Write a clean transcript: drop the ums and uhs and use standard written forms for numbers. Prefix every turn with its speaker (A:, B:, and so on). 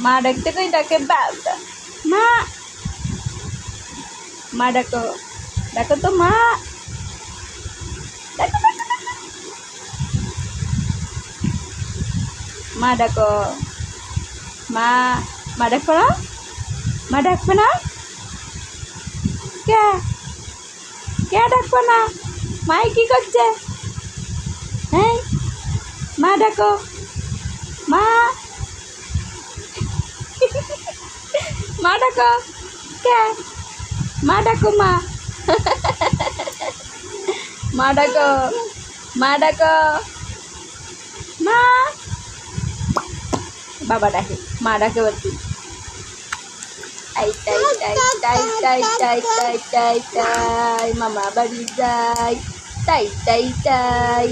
A: মা ডাকতে কই ডাকে বাবা মা মা ডাকো ডাকো তো মা ডাকো ডাকো ডাকো। মা ডাকো মা মা ডাকবো না মা ডাকবো না কে কে ডাকবো না মাই কি করছে হ্যাঁ মা ডাকো মা মা ডাকো কে মা ডাকো মা মা ডাকো মা ডাকো মা বাবা ডাকে মা ডাকে বলছি টাই টাই টাই টাই টাই টাই টাই টাই টাই মামা বাড়ি যাই টাই টাই টাই